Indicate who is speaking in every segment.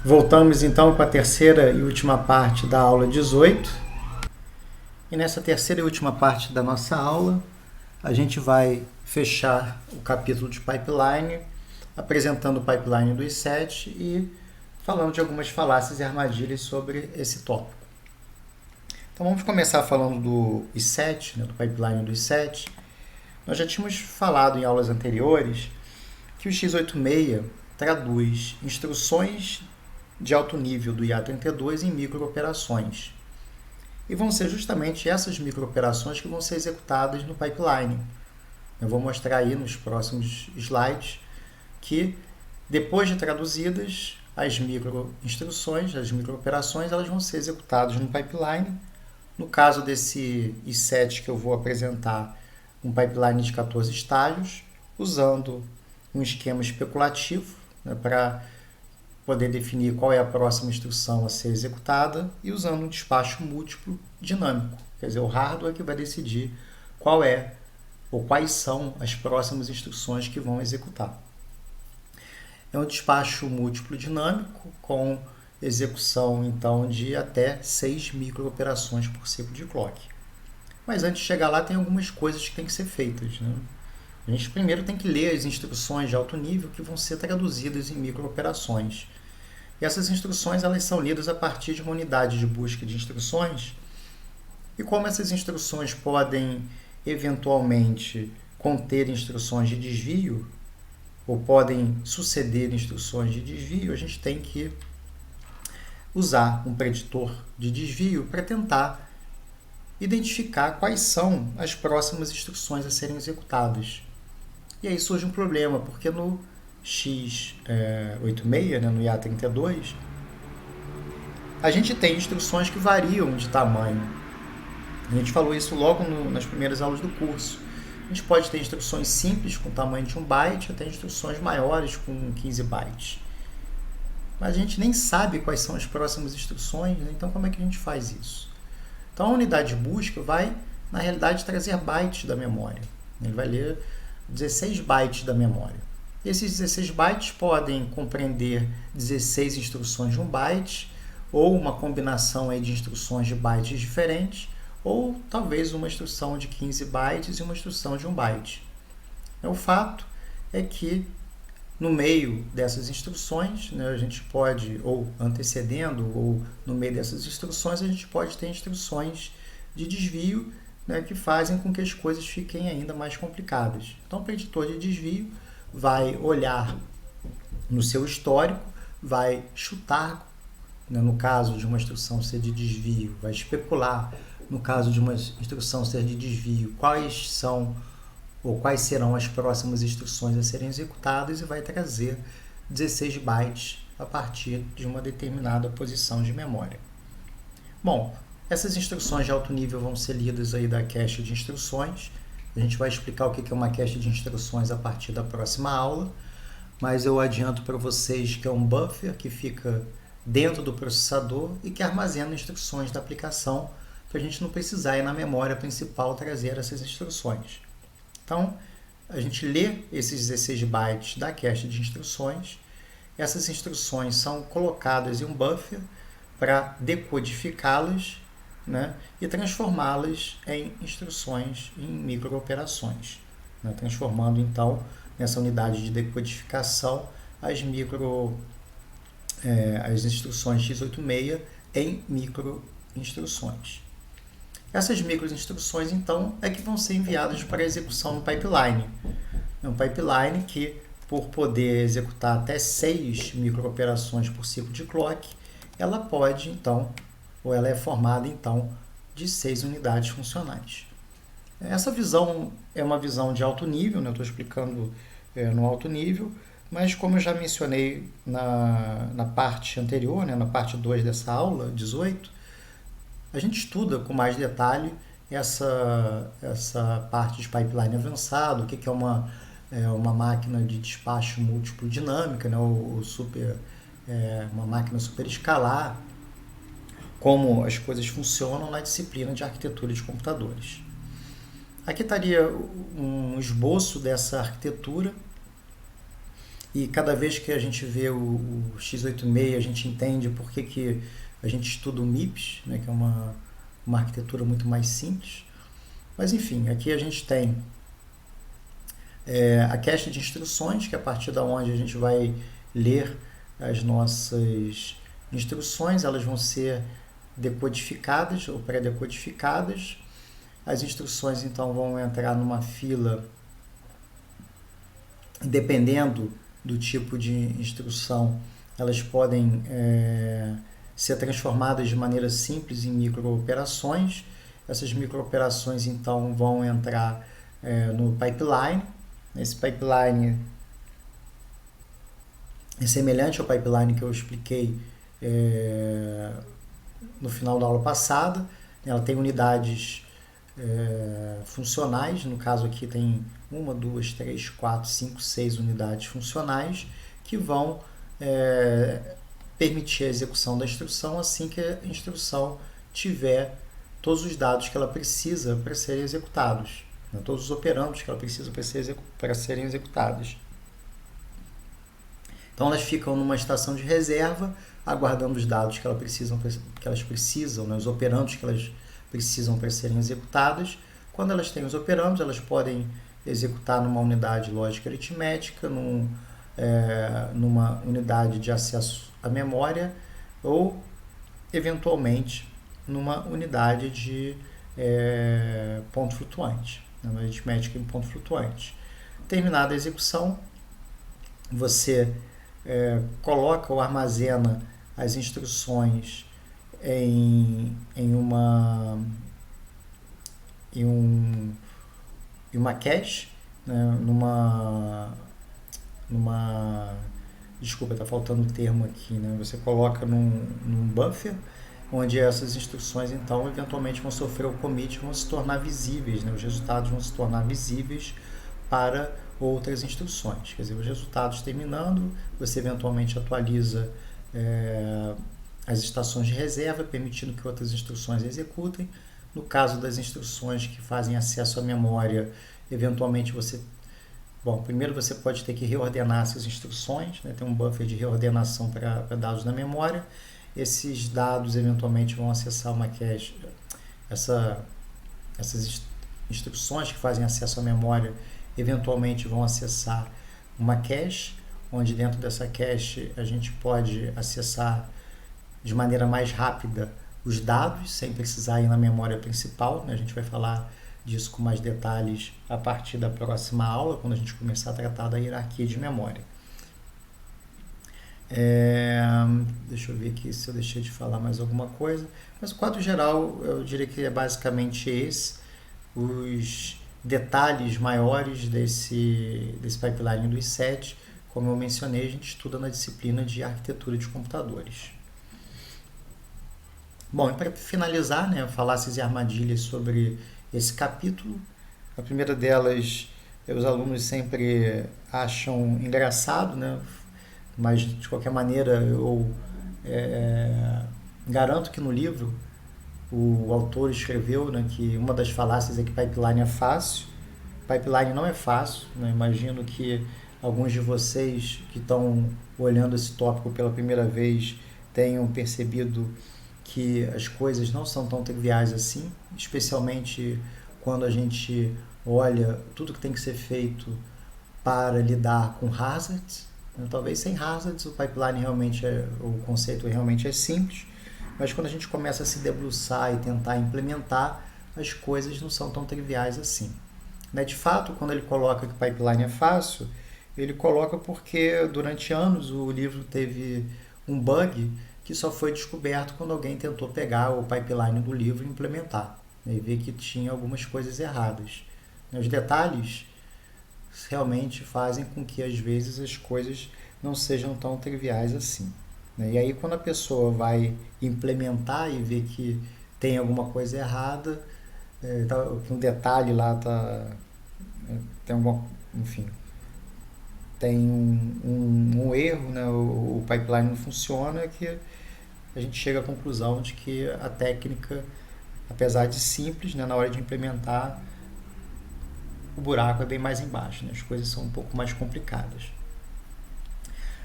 Speaker 1: Voltamos então com a terceira e última parte da aula 18. E nessa terceira e última parte da nossa aula, a gente vai fechar o capítulo de pipeline, apresentando o pipeline do I7 e falando de algumas falácias e armadilhas sobre esse tópico. Então vamos começar falando do I7, do pipeline do I7. Nós já tínhamos falado em aulas anteriores que o x86 traduz instruções de alto nível do IA32 em microoperações. E vão ser justamente essas microoperações que vão ser executadas no pipeline. Eu vou mostrar aí nos próximos slides que, depois de traduzidas, as microinstruções, as microoperações, elas vão ser executadas no pipeline. No caso desse I7 que eu vou apresentar, um pipeline de 14 estágios, usando um esquema especulativo, para poder definir qual é a próxima instrução a ser executada e usando um despacho múltiplo dinâmico, quer dizer, o hardware que vai decidir qual é ou quais são as próximas instruções que vão executar. É um despacho múltiplo dinâmico com execução então de até 6 microoperações por ciclo de clock. Mas antes de chegar lá tem algumas coisas que têm que ser feitas, A gente primeiro tem que ler as instruções de alto nível que vão ser traduzidas em microoperações. E essas instruções elas são lidas a partir de uma unidade de busca de instruções. E como essas instruções podem eventualmente conter instruções de desvio, ou podem suceder instruções de desvio, a gente tem que usar um preditor de desvio para tentar identificar quais são as próximas instruções a serem executadas. E aí surge um problema, porque no x86, no IA32, a gente tem instruções que variam de tamanho. A gente falou isso logo nas primeiras aulas do curso. A gente pode ter instruções simples com tamanho de 1 byte, até instruções maiores com 15 bytes. Mas a gente nem sabe quais são as próximas instruções, então como é que a gente faz isso? Então a unidade de busca vai, na realidade, trazer bytes da memória. Ele vai ler 16 bytes da memória. Esses 16 bytes podem compreender 16 instruções de 1 byte, ou uma combinação aí de instruções de bytes diferentes, ou talvez uma instrução de 15 bytes e uma instrução de 1 byte. O fato é que no meio dessas instruções, a gente pode, ou antecedendo, ou no meio dessas instruções, a gente pode ter instruções de desvio, que fazem com que as coisas fiquem ainda mais complicadas. Então, o preditor de desvio vai olhar no seu histórico, vai chutar, no caso de uma instrução ser de desvio, vai especular, no caso de uma instrução ser de desvio, quais são ou quais serão as próximas instruções a serem executadas e vai trazer 16 bytes a partir de uma determinada posição de memória. Bom, essas instruções de alto nível vão ser lidas aí da cache de instruções. A gente vai explicar o que é uma cache de instruções a partir da próxima aula, mas eu adianto para vocês que é um buffer que fica dentro do processador e que armazena instruções da aplicação para a gente não precisar ir na memória principal trazer essas instruções. Então, a gente lê esses 16 bytes da cache de instruções. Essas instruções são colocadas em um buffer para decodificá-las, e transformá-las em instruções em microoperações, transformando então nessa unidade de decodificação as instruções x86 em microinstruções. Essas microinstruções então é que vão ser enviadas para execução no pipeline. É um pipeline que, por poder executar até 6 microoperações por ciclo de clock, ela pode então, ou ela é formada então de 6 unidades funcionais. Essa visão é uma visão de alto nível, eu estou explicando no alto nível, mas como eu já mencionei na parte anterior, na parte 2 dessa aula, 18, a gente estuda com mais detalhe essa parte de pipeline avançado, o que é uma máquina de despacho múltiplo dinâmica, uma máquina super escalar, como as coisas funcionam na disciplina de arquitetura de computadores. Aqui estaria um esboço dessa arquitetura E cada vez que a gente vê o x86, a gente entende por que a gente estuda o MIPS, né, que é uma arquitetura muito mais simples. Mas enfim, aqui a gente tem a cache de instruções, que é a partir da onde a gente vai ler as nossas instruções, elas vão ser decodificadas ou pré-decodificadas. As instruções então vão entrar numa fila, dependendo do tipo de instrução, elas podem ser transformadas de maneira simples em microoperações. Essas microoperações então vão entrar no pipeline. Esse pipeline é semelhante ao pipeline que eu expliquei no final da aula passada. Ela tem unidades funcionais, no caso aqui tem 1, 2, 3, 4, 5, 6 unidades funcionais que vão permitir a execução da instrução assim que a instrução tiver todos os dados que ela precisa para serem executados, né? Todos os operandos que ela precisa para serem executados. Então elas ficam numa estação de reserva, aguardando os dados que elas precisam, né? Os operandos que elas precisam para serem executadas. Quando elas têm os operandos, elas podem executar numa unidade lógica aritmética, numa unidade de acesso à memória ou, eventualmente, numa unidade de ponto flutuante, uma aritmética em ponto flutuante. Terminada a execução, você coloca ou armazena as instruções em uma cache, né, desculpa, está faltando o termo aqui, né? Você coloca num buffer, onde essas instruções, então, eventualmente vão sofrer o commit, vão se tornar visíveis, né? Os resultados vão se tornar visíveis para outras instruções. Quer dizer, os resultados terminando, você eventualmente atualiza as estações de reserva, permitindo que outras instruções executem. No caso das instruções que fazem acesso à memória, eventualmente primeiro você pode ter que reordenar essas instruções, né? Tem um buffer de reordenação para dados na memória. Esses dados eventualmente vão acessar uma cache. Essas instruções que fazem acesso à memória eventualmente vão acessar uma cache, onde dentro dessa cache a gente pode acessar de maneira mais rápida os dados, sem precisar ir na memória principal, né? A gente vai falar disso com mais detalhes a partir da próxima aula, quando a gente começar a tratar da hierarquia de memória. Deixa eu ver aqui se eu deixei de falar mais alguma coisa. Mas o quadro geral, eu diria que é basicamente esse. Os detalhes maiores desse pipeline do i7, como eu mencionei, a gente estuda na disciplina de arquitetura de computadores. Bom, e para finalizar, né, falácias e armadilhas sobre esse capítulo, a primeira delas, os alunos sempre acham engraçado, né, mas de qualquer maneira eu garanto que no livro o autor escreveu, né, que uma das falácias é que pipeline é fácil. Pipeline não é fácil, né? Imagino que alguns de vocês que estão olhando esse tópico pela primeira vez tenham percebido que as coisas não são tão triviais assim, especialmente quando a gente olha tudo que tem que ser feito para lidar com hazards. Talvez sem hazards o pipeline realmente o conceito realmente é simples, mas quando a gente começa a se debruçar e tentar implementar, as coisas não são tão triviais assim. De fato, quando ele coloca que pipeline é fácil, ele coloca porque durante anos o livro teve um bug que só foi descoberto quando alguém tentou pegar o pipeline do livro e implementar, e ver que tinha algumas coisas erradas. Os detalhes realmente fazem com que às vezes as coisas não sejam tão triviais assim. E aí quando a pessoa vai implementar e vê que tem alguma coisa errada, um detalhe lá tem um erro, né? O pipeline não funciona, que a gente chega à conclusão de que a técnica, apesar de simples, né, na hora de implementar, o buraco é bem mais embaixo, né? As coisas são um pouco mais complicadas.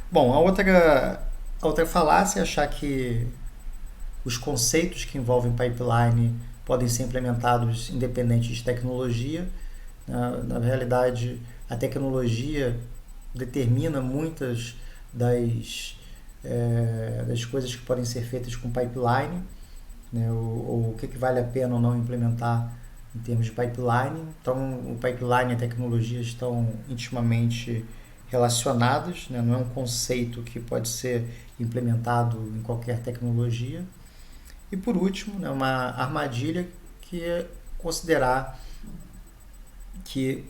Speaker 1: Bom, a outra falácia é achar que os conceitos que envolvem pipeline podem ser implementados independente de tecnologia. Na realidade, a tecnologia determina muitas das coisas que podem ser feitas com pipeline, né, ou o que vale a pena ou não implementar em termos de pipeline. Então, o pipeline e a tecnologia estão intimamente relacionados, né, não é um conceito que pode ser implementado em qualquer tecnologia. E por último, né, uma armadilha que é considerar que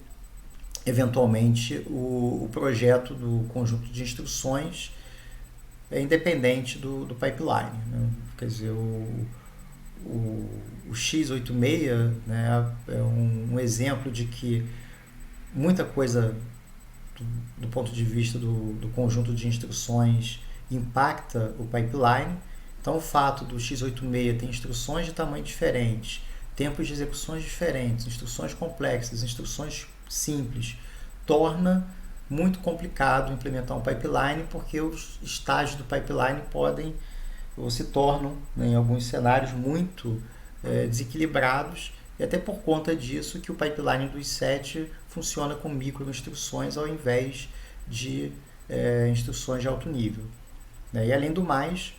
Speaker 1: eventualmente o projeto do conjunto de instruções é independente do pipeline, né? Quer dizer, o x86, né, é um exemplo de que muita coisa do ponto de vista do conjunto de instruções impacta o pipeline. Então, o fato do x86 ter instruções de tamanho diferente, tempos de execuções diferentes, instruções complexas, instruções simples, torna muito complicado implementar um pipeline, porque os estágios do pipeline podem ou se tornam, né, em alguns cenários, muito desequilibrados, e até por conta disso que o pipeline do i7 funciona com micro-instruções ao invés de instruções de alto nível. E além do mais,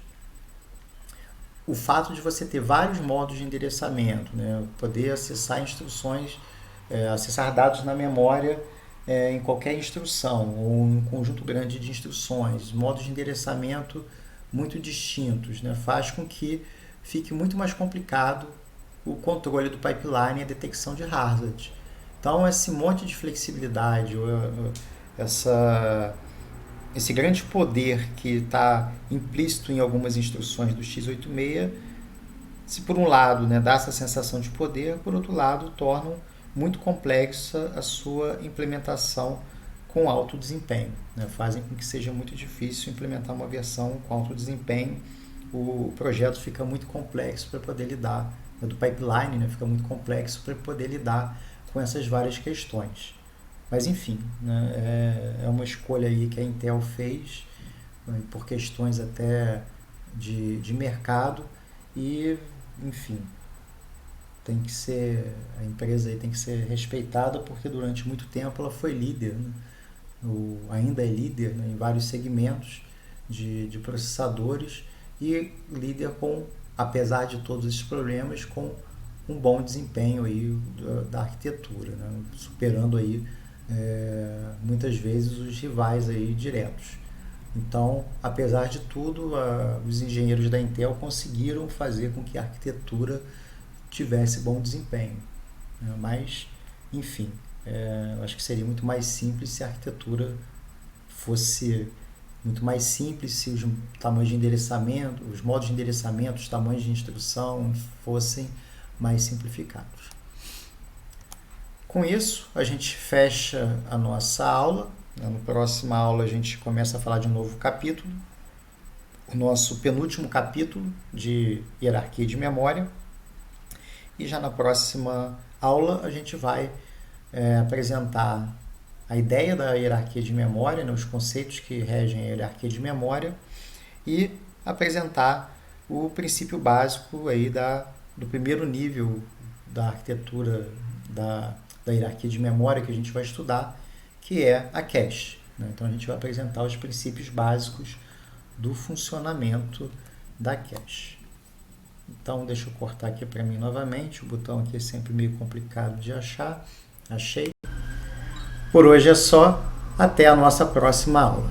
Speaker 1: o fato de você ter vários modos de endereçamento, né, poder acessar instruções, acessar dados na memória em qualquer instrução, ou um conjunto grande de instruções, modos de endereçamento muito distintos, né, faz com que fique muito mais complicado o controle do pipeline e a detecção de hazard. Então, esse monte de flexibilidade, esse grande poder que está implícito em algumas instruções do x86, se por um lado, né, dá essa sensação de poder, por outro lado, tornam muito complexa a sua implementação com alto desempenho, né? Fazem com que seja muito difícil implementar uma versão com alto desempenho. O projeto fica muito complexo para poder lidar, do pipeline, né, fica muito complexo para poder lidar com essas várias questões. Mas enfim, né, é uma escolha aí que a Intel fez, né, por questões até de mercado, e enfim, a empresa aí tem que ser respeitada, porque durante muito tempo ela foi líder, né, ainda é líder, né, em vários segmentos de processadores, e líder apesar de todos esses problemas, com um bom desempenho aí da arquitetura, né, superando aí muitas vezes os rivais aí diretos. Então, apesar de tudo, os engenheiros da Intel conseguiram fazer com que a arquitetura tivesse bom desempenho, né? Mas, enfim, eu acho que seria muito mais simples se a arquitetura fosse muito mais simples, se os tamanhos de endereçamento, os modos de endereçamento, os tamanhos de instrução fossem mais simplificados. Com isso, a gente fecha a nossa aula. Na próxima aula, a gente começa a falar de um novo capítulo, o nosso penúltimo capítulo de hierarquia de memória. E já na próxima aula, a gente vai apresentar a ideia da hierarquia de memória, né, os conceitos que regem a hierarquia de memória, e apresentar o princípio básico aí do primeiro nível da arquitetura da hierarquia de memória que a gente vai estudar, que é a cache, né? Então a gente vai apresentar os princípios básicos do funcionamento da cache. Então deixa eu cortar aqui para mim novamente, o botão aqui é sempre meio complicado de achar. Achei. Por hoje é só, até a nossa próxima aula.